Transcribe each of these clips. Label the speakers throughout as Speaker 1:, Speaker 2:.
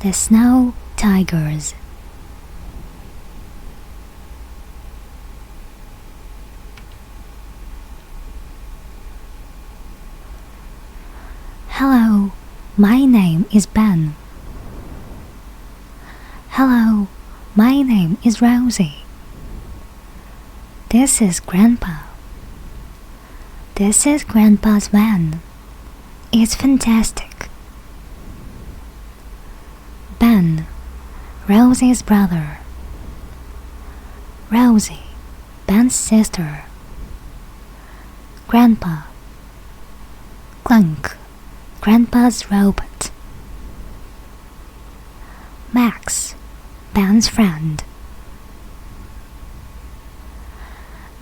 Speaker 1: The Snow Tigers. Hello, my name is Ben. Hello, my name is Rosie. This is Grandpa. This is Grandpa's van. It's fantastic. Ben, Rosie's brother. Rosie, Ben's sister. Grandpa. Clunk, Grandpa's robot. Max, Ben's friend.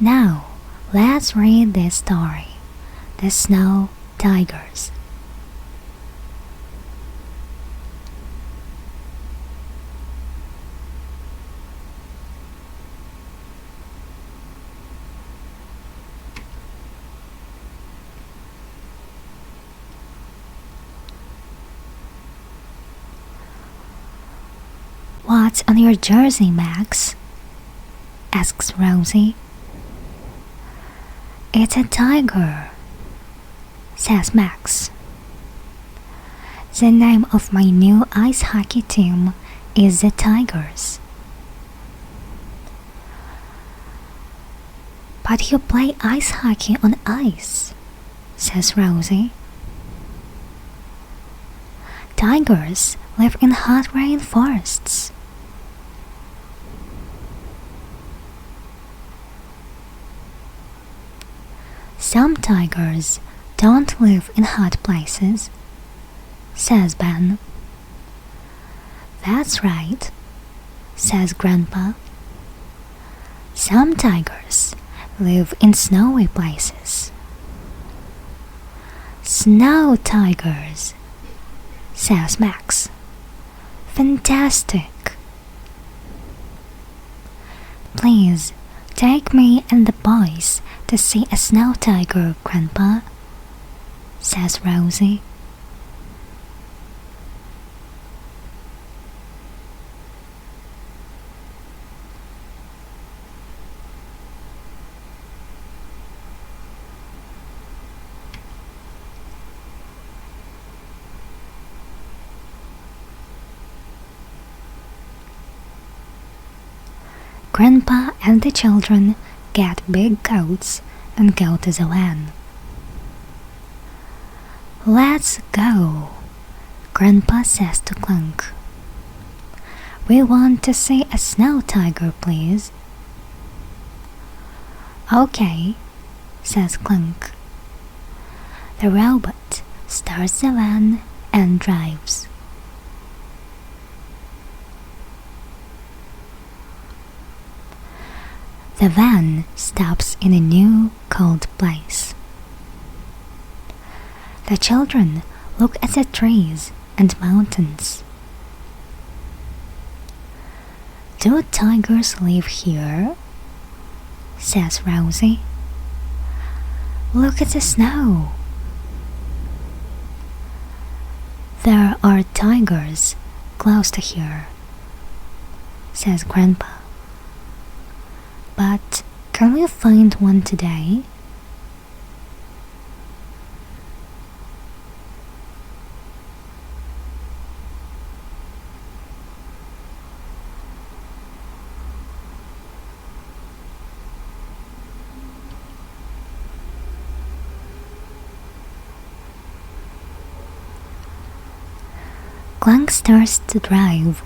Speaker 1: Now, let's read this story, The Snow Tigers. What's on your jersey, Max? Asks Rosie. It's a tiger, says Max. The name of my new ice hockey team is the Tigers. But you play ice hockey on ice, says Rosie. Tigers live in hot rainforests. Some tigers don't live in hot places, says Ben. That's right, says Grandpa. Some tigers live in snowy places. Snow tigers, says Max. Fantastic. Please take me and the boys to see a snow tiger, Grandpa, says Rosie. Grandpa and the children get big coats and go to the van. Let's go, Grandpa says to Clunk. We want to see a snow tiger, please. Okay, says Clunk. The robot starts the van and drives. The van stops in a new, cold place. The children look at the trees and mountains. Do tigers live here? Says Rosie. Look at the snow. There are tigers close to here, says Grandpa. But can we find one today? Clunk starts to drive,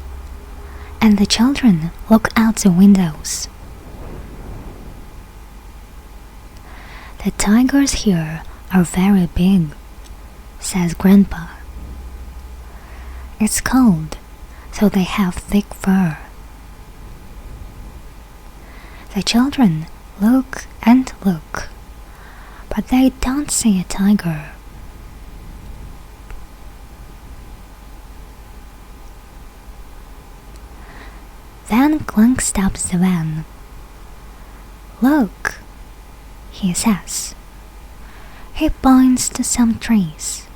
Speaker 1: and the children look out the windows. The tigers here are very big, says Grandpa. It's cold, so they have thick fur. The children look and look, but they don't see a tiger. Then Clunk stops the van. Look, he says. He points to some trees.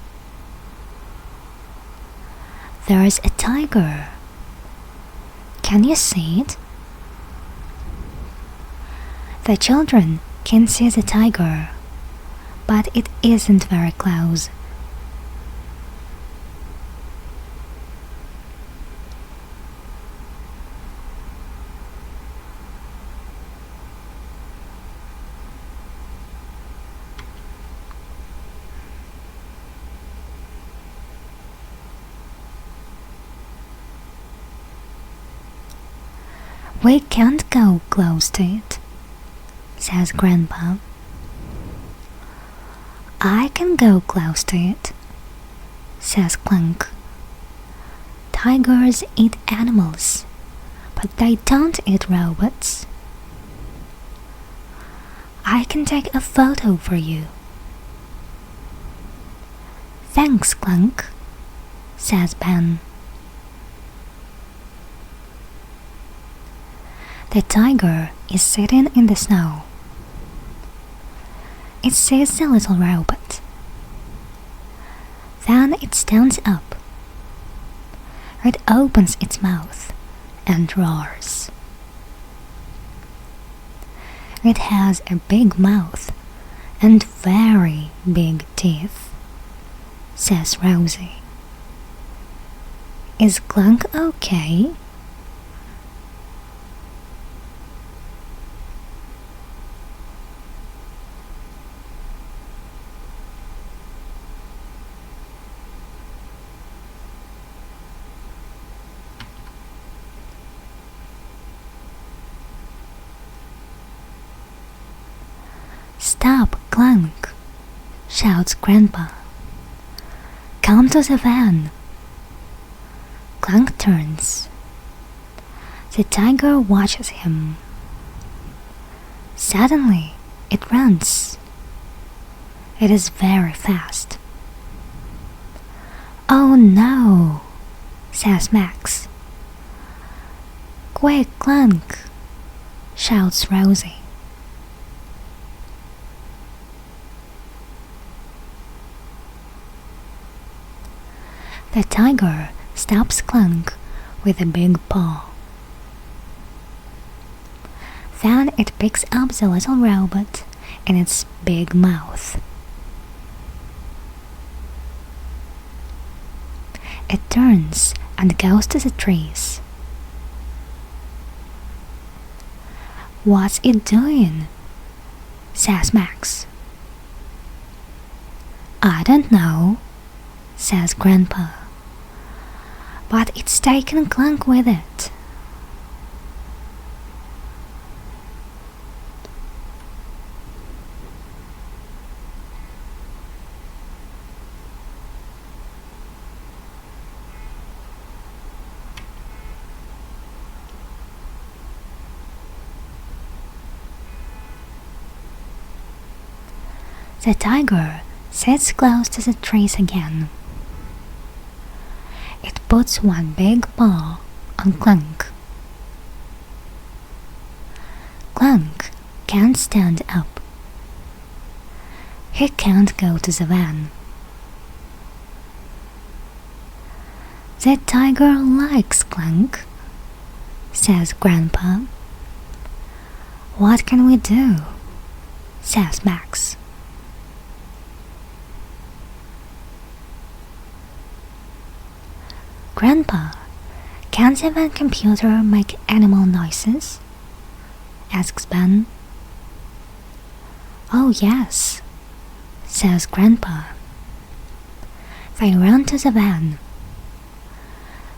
Speaker 1: There's a tiger. Can you see it? The children can see the tiger, but it isn't very close. We can't go close to it, says Grandpa. I can go close to it, says Clunk. Tigers eat animals, but they don't eat robots. I can take a photo for you. Thanks, Clunk, says Ben. The tiger is sitting in the snow. It sees the little robot. Then it stands up. It opens its mouth and roars. It has a big mouth and very big teeth, says Rosie. Is Clunk okay? Stop, Clunk, shouts Grandpa. Come to the van. Clunk turns. The tiger watches him. Suddenly, it runs. It is very fast. Oh no, says Max. Quick, Clunk, shouts Rosie. The tiger stops Clunk with a big paw. Then it picks up the little robot in its big mouth. It turns and goes to the trees. What's it doing? Says Max. I don't know, says Grandpa. But it's taken Clunk with it. The tiger sits close to the trees again. It puts one big paw on Clunk. Clunk can't stand up. He can't go to the van. The tiger likes Clunk, says Grandpa. What can we do? Says Max. Grandpa, can the van computer make animal noises? Asks Ben. Oh yes, says Grandpa. They run to the van.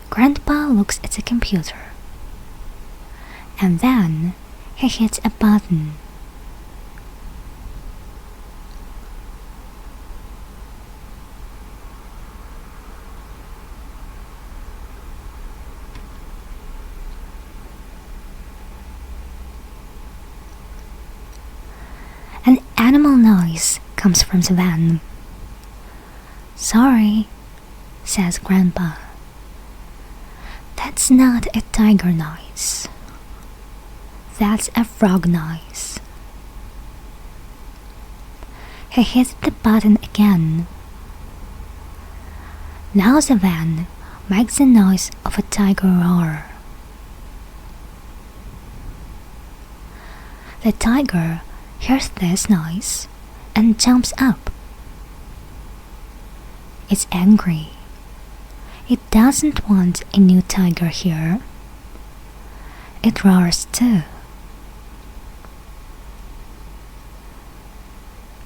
Speaker 1: Grandpa looks at the computer. And then he hits a button. An animal noise comes from the van. Sorry, says Grandpa. That's not a tiger noise. That's a frog noise. He hit the button again. Now the van makes the noise of a tiger roar. The tiger hears this noise and jumps up. It's angry. It doesn't want a new tiger here. It roars too.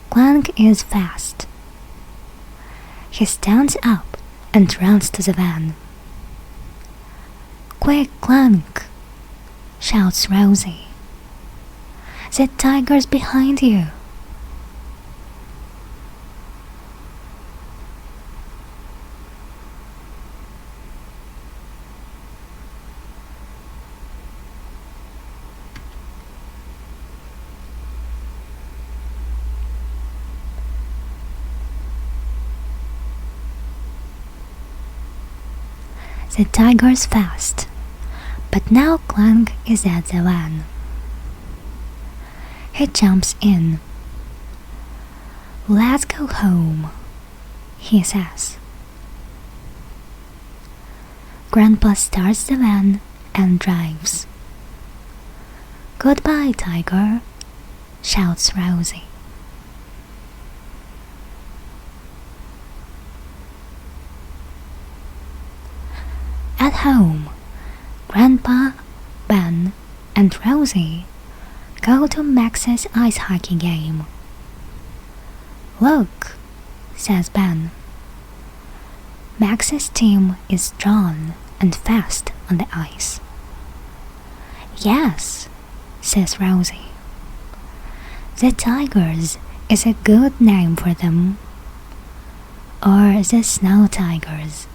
Speaker 1: Clank is fast. He stands up and runs to the van. "Quick, Clank!" shouts Rosie. "The tiger's behind you!" The tiger's fast, but now Clank is at the van. He jumps in. "Let's go home," he says. Grandpa starts the van and drives. "Goodbye, tiger," shouts Rosie. At home, Grandpa, Ben, and Rosie go to Max's ice hockey game. "Look," says Ben. "Max's team is strong and fast on the ice." "Yes," says Rosie. "The Tigers is a good name for them. Or the Snow Tigers,"